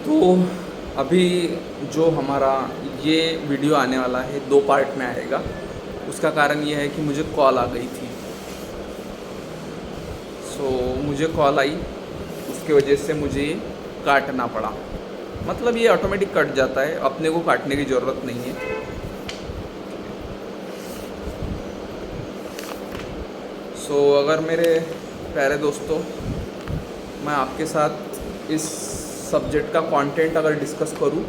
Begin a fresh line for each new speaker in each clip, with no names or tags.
तो अभी जो हमारा ये वीडियो आने वाला है 2 पार्ट में आएगा। उसका कारण ये है कि मुझे कॉल आ गई थी। मुझे कॉल आई, उसके वजह से मुझे ये काटना पड़ा। मतलब ये ऑटोमेटिक कट जाता है, अपने को काटने की ज़रूरत नहीं है। अगर मेरे प्यारे दोस्तों, मैं आपके साथ इस सब्जेक्ट का कंटेंट अगर डिस्कस करूं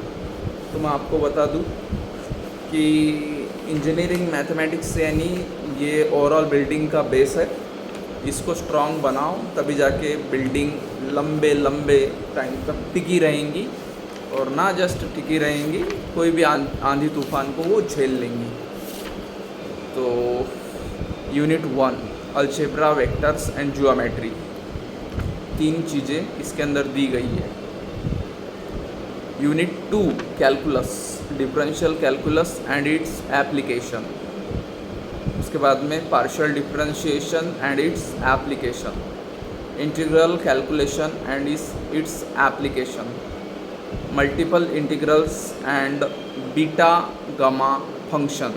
तो मैं आपको बता दूं कि इंजीनियरिंग मैथमेटिक्स यानी ये ओवरऑल बिल्डिंग का बेस है। इसको स्ट्रॉन्ग बनाओ तभी जाके बिल्डिंग लंबे लंबे टाइम तक टिकी रहेंगी, और ना जस्ट टिकी रहेंगी, कोई भी आंधी तूफान को वो झेल लेंगी। तो unit 1 algebra, vectors and geometry, 3 चीज़ें इसके अंदर दी गई है। Unit 2 calculus, differential calculus and its application. उसके बाद में partial differentiation and its application, integral calculation and its application, multiple integrals and beta gamma function,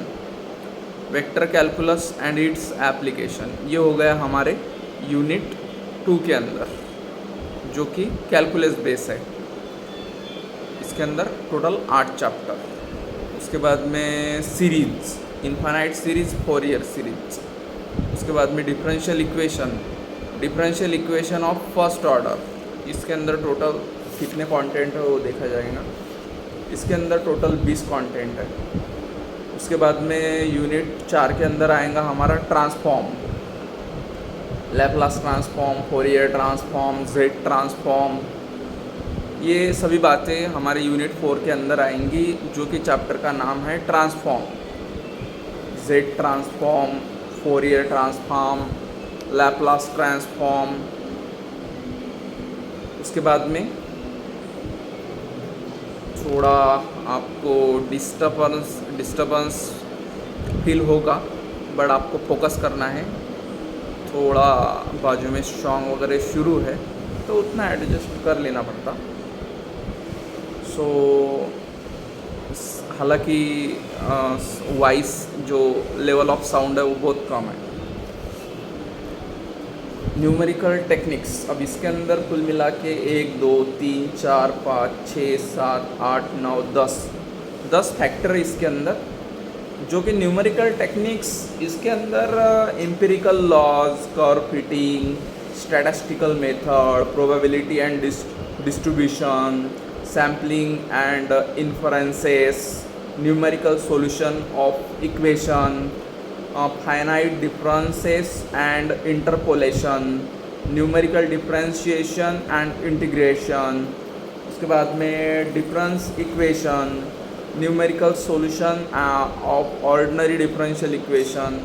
vector calculus and its application. ये हो गया हमारे यूनिट 2 के अंदर, जो कि कैलकुलस बेस है। इसके अंदर टोटल 8 चैप्टर। उसके बाद में series, infinite series, Fourier series. उसके बाद में differential equation of first order. इसके अंदर टोटल कितने कंटेंट है वो देखा जाएगा। इसके अंदर टोटल 20 कंटेंट है। उसके बाद में यूनिट 4 के अंदर आएगा हमारा transform, Laplace transform, Fourier transform, Z transform. ये सभी बातें हमारे यूनिट 4 के अंदर आएंगी, जो कि चैप्टर का नाम है transform. Z transform, Fourier transform, Laplace transform. उसके बाद में थोड़ा आपको डिस्टर्बेंस फील होगा, बट आपको फोकस करना है। थोड़ा बाजू में सॉन्ग वगैरह शुरू है तो उतना एडजस्ट कर लेना पड़ता। हालांकि वॉइस जो लेवल ऑफ साउंड है वो बहुत कम है। न्यूमेरिकल टेक्निक्स, अब इसके अंदर कुल मिला के 1 2 3 4 5 6 7 8 9 10 फैक्टर है इसके अंदर, जो कि न्यूमेरिकल टेक्निक्स। इसके अंदर empirical laws, curve fitting, statistical method, probability and distribution, sampling and inferences, numerical solution of equation, finite differences and interpolation, numerical differentiation and integration. उसके बाद में difference equation, numerical solution of ordinary differential equation.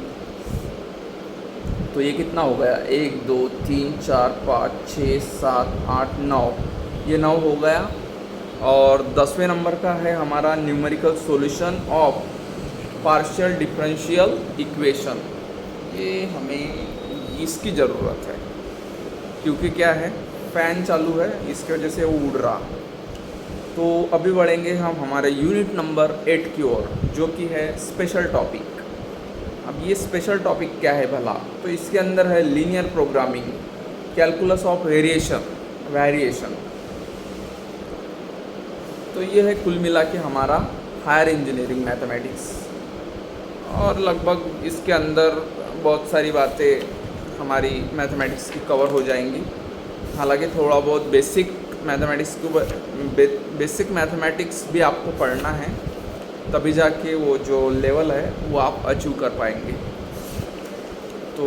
तो ये कितना हो गया, 1 2 3 4 5 6 7 8 9, ये 9 हो गया। और 10वें नंबर का है हमारा numerical solution of partial differential equation. ये हमें इसकी ज़रूरत है, क्योंकि क्या है, फ़ैन चालू है, इसकी वजह से वो उड़ रहा। तो अभी बढ़ेंगे हम हमारे यूनिट नंबर 8 की ओर, जो कि है स्पेशल टॉपिक। अब ये स्पेशल टॉपिक क्या है भला, तो इसके अंदर है linear programming, calculus of variation. तो ये है कुल मिला के हमारा हायर इंजीनियरिंग मैथमेटिक्स। और लगभग इसके अंदर बहुत सारी बातें हमारी मैथमेटिक्स की कवर हो जाएंगी। हालांकि थोड़ा बहुत बेसिक मैथमेटिक्स भी आपको पढ़ना है, तभी जाके वो जो लेवल है वो आप अचीव कर पाएंगे। तो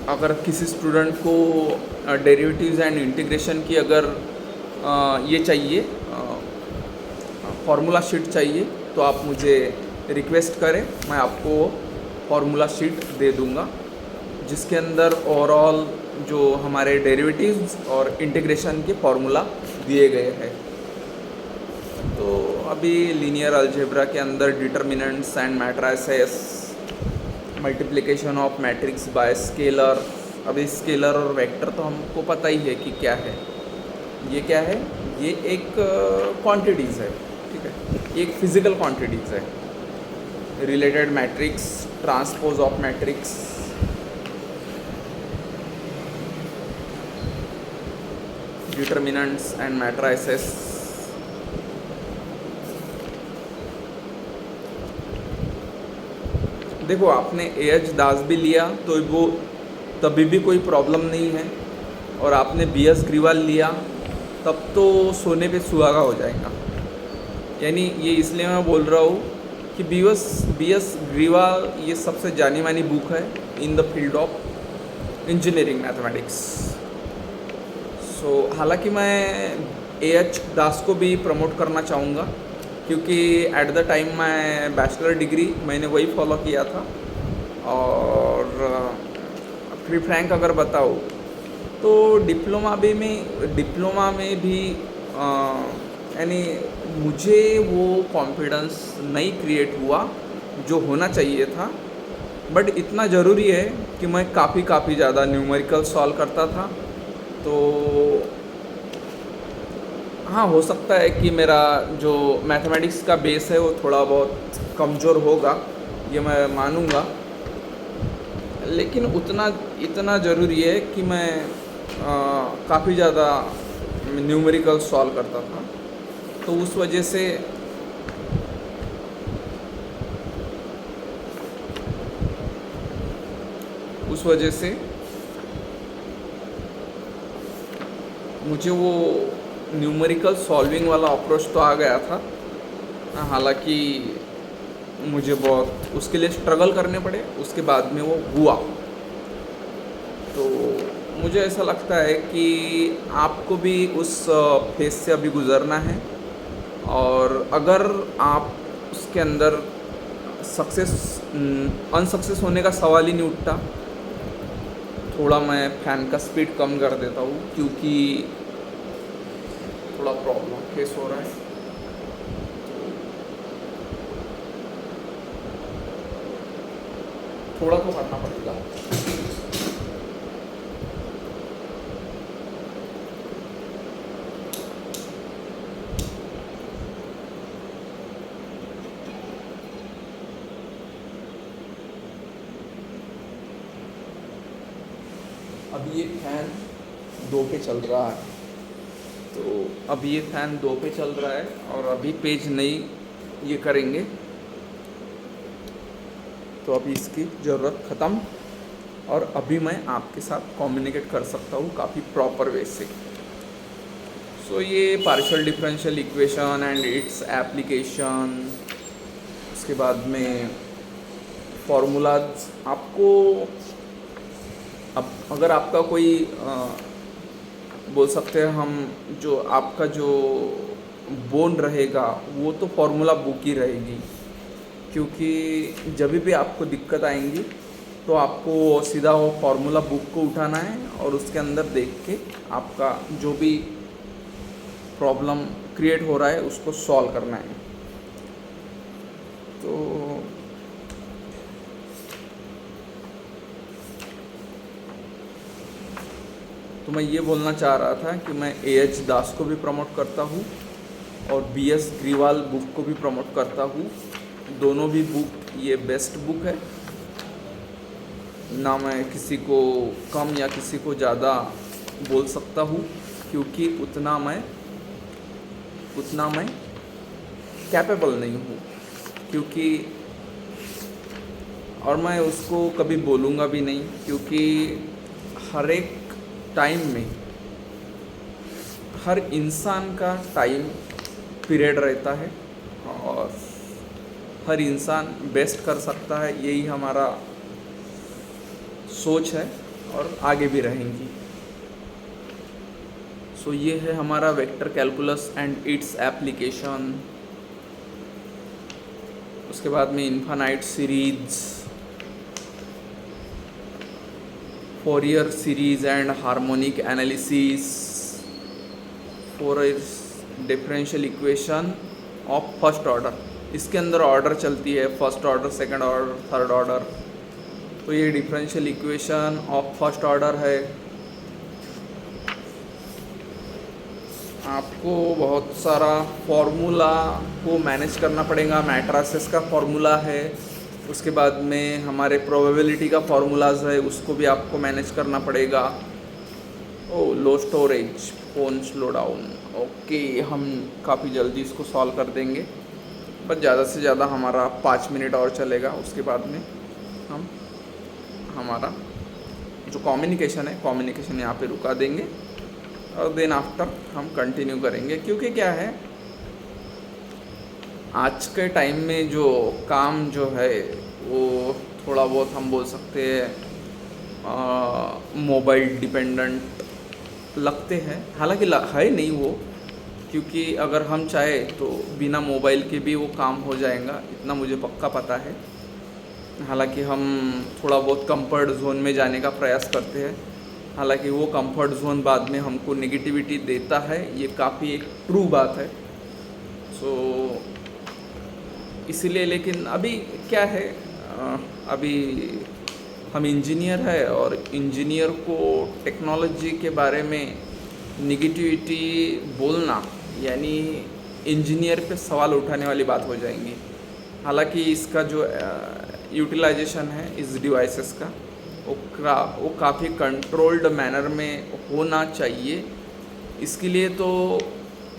अगर किसी स्टूडेंट को डेरिवेटिव्स एंड इंटीग्रेशन की अगर ये चाहिए, फार्मूला शीट चाहिए, तो आप मुझे रिक्वेस्ट करें, मैं आपको फार्मूला शीट दे दूंगा, जिसके अंदर ओवरऑल जो हमारे डेरिवेटिव्स और इंटीग्रेशन के फार्मूला दिए गए हैं। तो अभी लीनियर अलजेब्रा के अंदर determinants and matrices, multiplication of matrix bye scalar. अभी स्केलर और वेक्टर तो हमको पता ही है कि क्या है। ये क्या है, ये एक क्वांटिटीज़ है, ठीक है, एक फिजिकल क्वांटिटीज़ है। Related matrix, transpose of matrix, determinants and matrices. देखो आपने एएच दास भी लिया तो वो तभी भी कोई प्रॉब्लम नहीं है, और आपने बीएस ग्रीवाल लिया तब तो सोने पे सुहागा हो जाएगा। यानी ये इसलिए मैं बोल रहा हूँ कि बीएस ग्रीवाल ये सबसे जानी मानी बुक है in the field of engineering mathematics. So हालांकि मैं एएच दास को भी प्रमोट करना चाहूँगा, क्योंकि एट द टाइम मैं बैचलर डिग्री मैंने वही फॉलो किया था। और फ्री फ्रैंक अगर बताओ तो डिप्लोमा में भी यानी मुझे वो कॉन्फिडेंस नहीं क्रिएट हुआ जो होना चाहिए था। बट इतना ज़रूरी है कि मैं काफ़ी ज़्यादा न्यूमेरिकल सॉल्व करता था। तो हाँ, हो सकता है कि मेरा जो मैथमेटिक्स का बेस है वो थोड़ा बहुत कमज़ोर होगा, ये मैं मानूंगा। लेकिन इतना ज़रूरी है कि मैं काफ़ी ज़्यादा न्यूमेरिकल सॉल्व करता था। तो उस वजह से मुझे वो न्यूमेरिकल सॉल्विंग वाला अप्रोच तो आ गया था। हालांकि मुझे बहुत उसके लिए स्ट्रगल करने पड़े, उसके बाद में वो हुआ। तो मुझे ऐसा लगता है कि आपको भी उस फेज से अभी गुज़रना है, और अगर आप उसके अंदर अनसक्सेस होने का सवाल ही नहीं उठता। थोड़ा मैं फ़ैन का स्पीड कम कर देता हूँ क्योंकि थोड़ा प्रॉब्लम फेस हो रहा है। थोड़ा तो करना पड़ेगा। अभी ये फैन 2 पे चल रहा है, तो अभी ये फ़ैन 2 पे चल रहा है और अभी पेज नहीं ये करेंगे, तो अभी इसकी ज़रूरत ख़त्म। और अभी मैं आपके साथ कम्युनिकेट कर सकता हूँ काफ़ी प्रॉपर वे से। सो ये partial differential equation and its application, उसके बाद में फॉर्मूलाज आपको, अब अगर आपका कोई बोल सकते हैं हम, जो आपका जो बोन रहेगा वो तो फॉर्मूला बुक ही रहेगी। क्योंकि जब भी आपको दिक्कत आएंगी तो आपको सीधा वो फार्मूला बुक को उठाना है और उसके अंदर देख के आपका जो भी प्रॉब्लम क्रिएट हो रहा है उसको सॉल्व करना है। तो मैं ये बोलना चाह रहा था कि मैं एएच दास को भी प्रमोट करता हूँ और बीएस ग्रीवाल बुक को भी प्रमोट करता हूँ। दोनों भी बुक ये बेस्ट बुक है, ना मैं किसी को कम या किसी को ज़्यादा बोल सकता हूँ, क्योंकि उतना मैं कैपेबल नहीं हूँ। क्योंकि और मैं उसको कभी बोलूँगा भी नहीं, क्योंकि हर एक टाइम में हर इंसान का टाइम पीरियड रहता है और हर इंसान बेस्ट कर सकता है, यही हमारा सोच है और आगे भी रहेंगी। सो ये है हमारा vector calculus and its application. उसके बाद में infinite series, Fourier series and harmonic analysis, Fourier differential equation of first order. इसके अंदर ऑर्डर चलती है first order, second order, third order. तो ये differential equation of first order है। आपको बहुत सारा फार्मूला को मैनेज करना पड़ेगा। मैट्रिसेस का फार्मूला है, उसके बाद में हमारे प्रोबेबिलिटी का फार्मूलाज है, उसको भी आपको मैनेज करना पड़ेगा। ओ low storage, phone slow down. Okay, हम काफ़ी जल्दी इसको सॉल्व कर देंगे, बस ज़्यादा से ज़्यादा हमारा 5 मिनट और चलेगा। उसके बाद में हम हमारा जो कम्युनिकेशन यहाँ पे रुका देंगे और देन आफ्टर हम कंटिन्यू करेंगे। क्योंकि क्या है, आज के टाइम में जो काम जो है वो थोड़ा बहुत हम बोल सकते हैं मोबाइल डिपेंडेंट लगते हैं। हालांकि है नहीं वो, क्योंकि अगर हम चाहे तो बिना मोबाइल के भी वो काम हो जाएगा, इतना मुझे पक्का पता है। हालांकि हम थोड़ा बहुत कंफर्ट जोन में जाने का प्रयास करते हैं, हालांकि वो कंफर्ट जोन बाद में हमको नेगेटिविटी देता है, ये काफ़ी एक ट्रू बात है। सो इसीलिए, लेकिन अभी क्या है, अभी हम इंजीनियर है और इंजीनियर को टेक्नोलॉजी के बारे में निगेटिविटी बोलना यानी इंजीनियर पे सवाल उठाने वाली बात हो जाएंगी। हालांकि इसका जो यूटिलाइजेशन है इस डिवाइसेस का वो काफ़ी कंट्रोल्ड मैनर में होना चाहिए। इसके लिए तो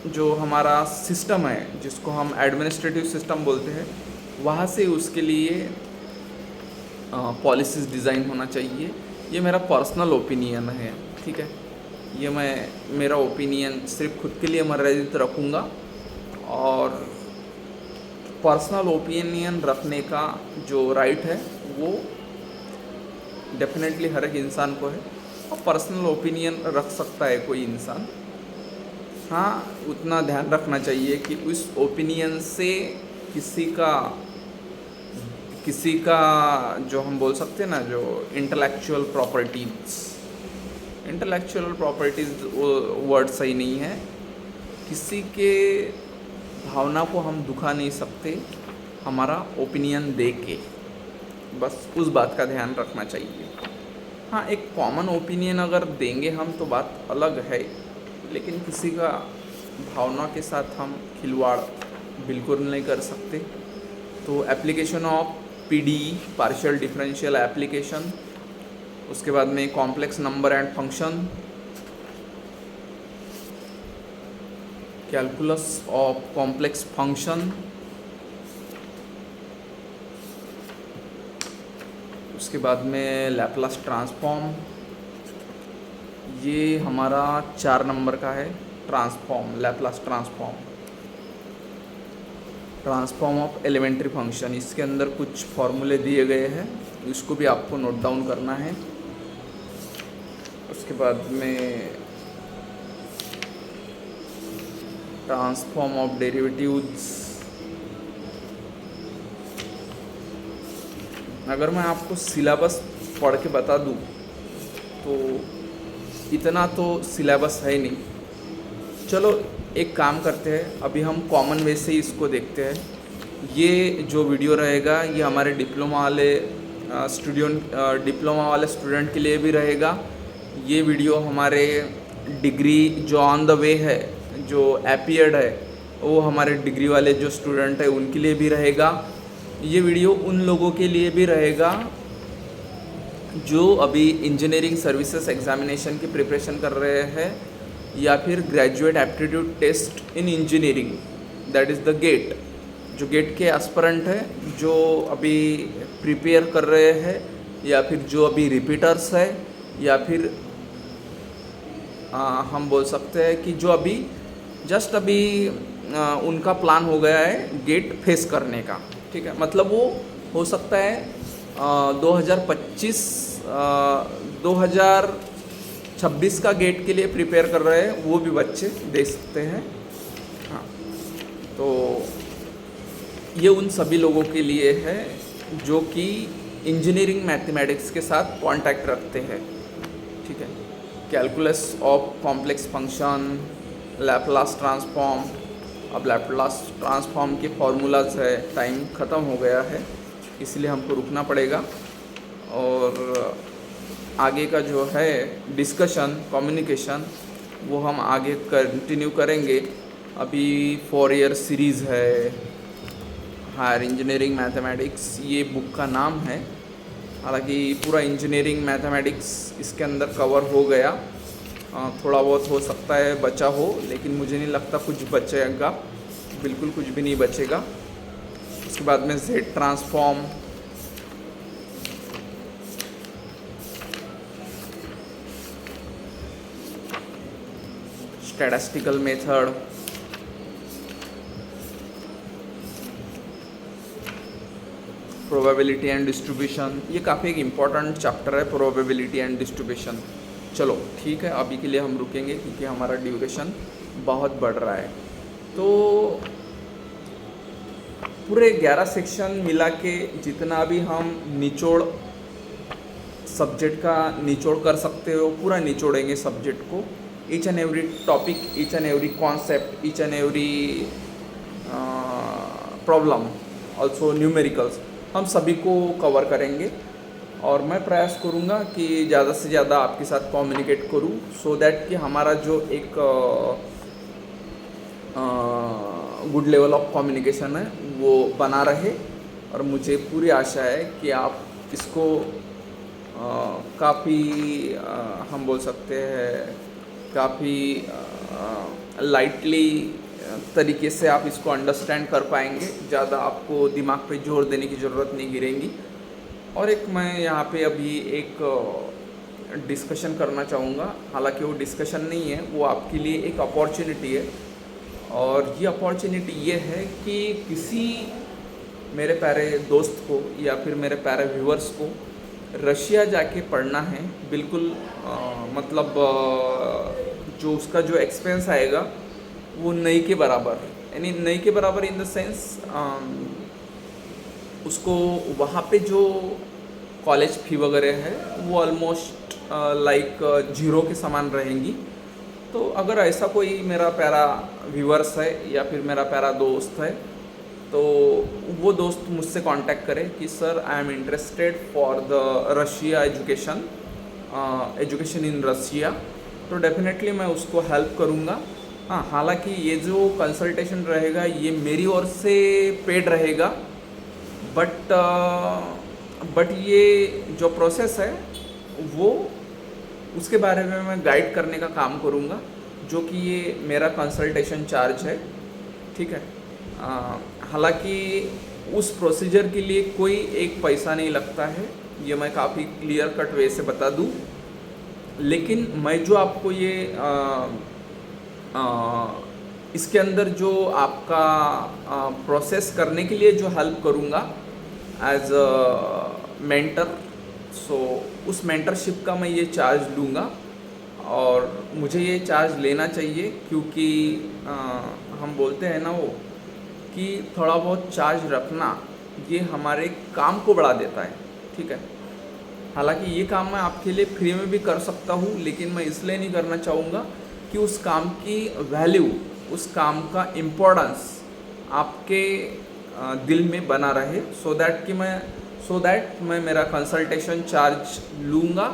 जो हमारा सिस्टम है, जिसको हम एडमिनिस्ट्रेटिव सिस्टम बोलते हैं, वहाँ से उसके लिए पॉलिसीज़ डिज़ाइन होना चाहिए। ये मेरा पर्सनल ओपिनियन है, ठीक है। ये मेरा ओपिनियन सिर्फ खुद के लिए मर्यादित रखूँगा, और पर्सनल ओपिनियन रखने का जो राइट है वो डेफिनेटली हर एक इंसान को है, और पर्सनल ओपिनियन रख सकता है कोई इंसान। हाँ, उतना ध्यान रखना चाहिए कि उस ओपिनियन से किसी का जो हम बोल सकते हैं ना, जो इंटेलेक्चुअल प्रॉपर्टीज़ वर्ड सही नहीं है, किसी के भावना को हम दुखा नहीं सकते हमारा ओपिनियन दे के, बस उस बात का ध्यान रखना चाहिए। हाँ, एक कॉमन ओपिनियन अगर देंगे हम तो बात अलग है, लेकिन किसी का भावना के साथ हम खिलवाड़ बिल्कुल नहीं कर सकते। तो application of PDE, partial differential application, उसके बाद में complex number and function, calculus of complex function, उसके बाद में लैप्लास ट्रांसफॉर्म। ये हमारा 4 नंबर का है transform, Laplace transform of elementary function. इसके अंदर कुछ फॉर्मूले दिए गए हैं, इसको भी आपको नोट डाउन करना है। उसके बाद में ट्रांसफॉर्म ऑफ डेरिवेटिव्स। अगर मैं आपको सिलेबस पढ़ के बता दूं तो इतना तो सिलेबस है नहीं। चलो एक काम करते हैं, अभी हम कॉमन वे से इसको देखते हैं। ये जो वीडियो रहेगा ये हमारे डिप्लोमा वाले स्टूडेंट के लिए भी रहेगा। ये वीडियो हमारे डिग्री जो ऑन द वे है, जो अपीयर्ड है, वो हमारे डिग्री वाले जो स्टूडेंट है उनके लिए भी रहेगा। ये वीडियो उन लोगों के लिए भी रहेगा जो अभी इंजीनियरिंग सर्विसेज एग्जामिनेशन की प्रिपरेशन कर रहे हैं, या फिर graduate aptitude test in engineering, that is the GATE, जो गेट के एस्पिरेंट है, जो अभी प्रिपेयर कर रहे हैं, या फिर जो अभी रिपीटर्स है, या फिर हम बोल सकते हैं कि जो अभी जस्ट अभी उनका प्लान हो गया है गेट फेस करने का, ठीक है। मतलब वो हो सकता है 2026 का गेट के लिए प्रिपेयर कर रहे हैं, वो भी बच्चे दे सकते हैं। हाँ, तो ये उन सभी लोगों के लिए है जो कि इंजीनियरिंग मैथमेटिक्स के साथ कांटेक्ट रखते हैं, ठीक है। Calculus of complex function, Laplace transform. अब लैप्लास ट्रांसफॉर्म के फॉर्मूलाज है, टाइम ख़त्म हो गया है इसलिए हमको रुकना पड़ेगा, और आगे का जो है डिस्कशन, कम्युनिकेशन, वो हम आगे कंटिन्यू करेंगे। अभी 4 ईयर सीरीज़ है हायर इंजीनियरिंग मैथमेटिक्स, ये बुक का नाम है। हालांकि पूरा इंजीनियरिंग मैथमेटिक्स इसके अंदर कवर हो गया, थोड़ा बहुत हो सकता है बचा हो, लेकिन मुझे नहीं लगता कुछ बचेगा, बिल्कुल कुछ भी नहीं बचेगा। उसके बाद में Z transform, statistical method, probability and distribution, ये काफ़ी एक इम्पॉर्टेंट चैप्टर है प्रोबेबिलिटी एंड डिस्ट्रीब्यूशन। चलो ठीक है, अभी के लिए हम रुकेंगे क्योंकि हमारा ड्यूरेशन बहुत बढ़ रहा है। तो पूरे 11 सेक्शन मिला के जितना भी हम निचोड़ सब्जेक्ट का निचोड़ कर सकते हो पूरा निचोड़ेंगे सब्जेक्ट को। Each and every topic, each and every concept, each and every problem, also numericals, हम सभी को कवर करेंगे। और मैं प्रयास करूँगा कि ज़्यादा से ज़्यादा आपके साथ कम्युनिकेट करूँ, सो दैट कि हमारा जो एक गुड लेवल ऑफ कम्युनिकेशन है वो बना रहे। और मुझे पूरी आशा है कि आप इसको काफ़ी हम बोल सकते हैं काफ़ी लाइटली तरीके से आप इसको अंडरस्टैंड कर पाएंगे। ज़्यादा आपको दिमाग पे जोर देने की ज़रूरत नहीं गिरेंगी। और एक मैं यहाँ पे अभी एक डिस्कशन करना चाहूँगा, हालांकि वो डिस्कशन नहीं है, वो आपके लिए एक अपॉर्चुनिटी है। और ये अपॉर्चुनिटी ये है कि किसी मेरे प्यारे दोस्त को या फिर मेरे प्यारे व्यूअर्स को रशिया जाके पढ़ना है, बिल्कुल मतलब जो उसका जो एक्सपेंस आएगा वो नई के बराबर, यानी नई के बराबर इन द सेंस उसको वहाँ पे जो कॉलेज फ़ी वगैरह है वो ऑलमोस्ट लाइक जीरो के समान रहेंगी। तो अगर ऐसा कोई मेरा प्यारा व्यूअर्स है या फिर मेरा प्यारा दोस्त है तो वो दोस्त मुझसे कांटेक्ट करे कि sir I am interested for the Russia education in Russia, तो डेफिनेटली मैं उसको हेल्प करूँगा। हाँ, हालांकि ये जो कंसल्टेशन रहेगा ये मेरी ओर से पेड रहेगा, बट ये जो प्रोसेस है वो उसके बारे में मैं गाइड करने का काम करूँगा, जो कि ये मेरा कंसल्टेशन चार्ज है। ठीक है, हालांकि उस प्रोसीजर के लिए कोई एक पैसा नहीं लगता है, ये मैं काफ़ी क्लियर कट वे से बता दूँ। लेकिन मैं जो आपको ये इसके अंदर जो आपका प्रोसेस करने के लिए जो हेल्प करूँगा एज अ मेंटर, सो उस मेंटरशिप का मैं ये चार्ज लूँगा। और मुझे ये चार्ज लेना चाहिए क्योंकि हम बोलते हैं ना वो कि थोड़ा बहुत चार्ज रखना ये हमारे काम को बढ़ा देता है। ठीक है, हालांकि ये काम मैं आपके लिए फ्री में भी कर सकता हूँ, लेकिन मैं इसलिए नहीं करना चाहूँगा कि उस काम की वैल्यू, उस काम का इम्पोर्टेंस आपके दिल में बना रहे, सो दैट मैं मेरा कंसल्टेशन चार्ज लूँगा।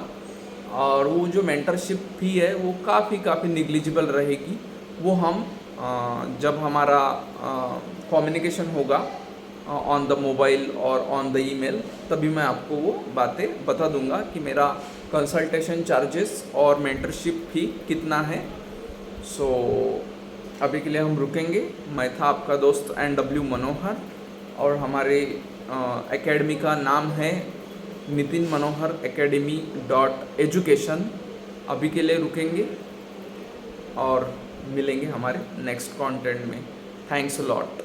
और वो जो मेंटरशिप फी है वो काफ़ी निग्लिजिबल रहेगी। वो हम जब हमारा कम्युनिकेशन होगा ऑन द मोबाइल और ऑन द ईमेल, तभी मैं आपको वो बातें बता दूंगा कि मेरा कंसल्टेशन चार्जेस और मेंटरशिप फी कितना है। सो अभी के लिए हम रुकेंगे। मैं था आपका दोस्त NW मनोहर और हमारे एकेडमी का नाम है नितिन मनोहर academy.education। अभी के लिए रुकेंगे और मिलेंगे हमारे नेक्स्ट कंटेंट में। Thanks a lot.